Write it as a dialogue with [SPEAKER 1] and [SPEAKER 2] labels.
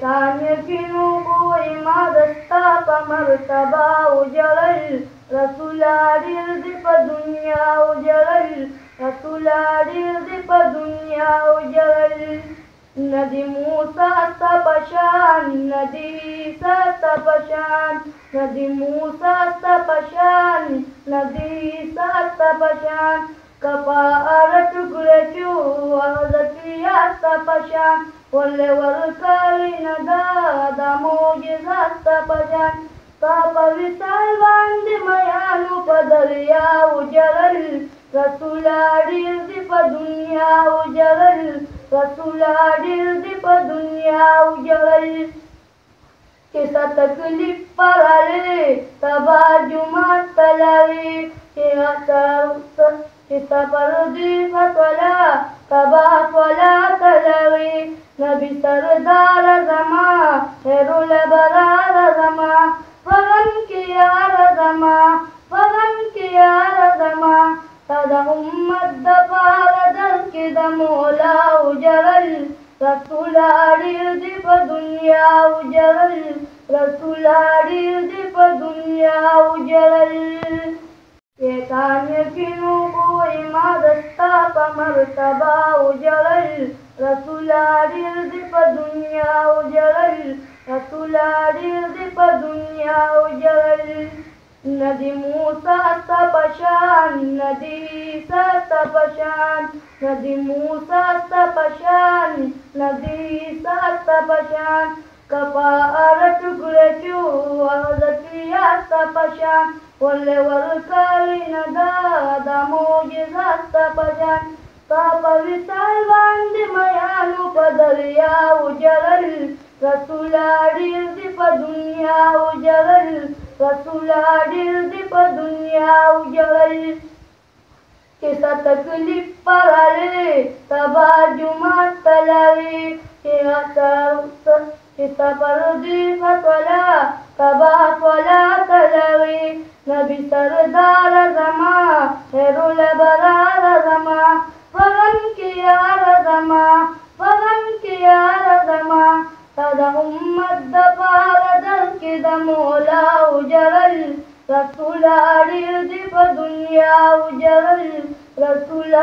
[SPEAKER 1] كان يكنو ما دستا فمرتبا وجلل رسول عرض فدنيا وجلل رسول عرض فدنيا وجلل نبي موسى استبشان نبي عيسى استبشان نبي موسى استبشان نبي عيسى استبشان كفارة قريشو وزكية استبشان والكالين دا موجزة استبشان فبرسال باندې میانو په دریا وجلل رسول عرض په دنیا وجلل رسول عرض په دنیا وجلل کیسا تکلیف پراله تبا جمعات تلاوی کیسا پردی فتولا تبا فلا تلاوی نبی سردار زما خیر البرار زما فغم کی یار زما فغم کی یار زما تدا امت دپار دل کی د مولا وجلل رسول عرض په دنیا وجلل رسول عرض په دنیا وجلل شیطان یقینو ما دستا په مرتبه وجلل رسول عرض په دنیا وجلل رسول عرض په دنیا وجلل ندی موسی استبشان ندی عیسی استبشان ندی موسی استبشان ندی عیسی استبشان كفارة قريشو وزكية استبشان والكالين دا موجزة استبشان فبرسال باندې میانو په دریا وجلل رسول عرض په دنیا وجلل رسول عرض په دنیا وجلل کیسا تکلیف پراله تبا جمعات تلاوی کیسا پردی فتولا تبا فلا تلاوی نبی سردار زما خیر البرار زما فغم کی یار زما فغم کی یار زما تدا امت دپار دل کی د مولا وجلل رسول عرض په دنیا وجلل رسول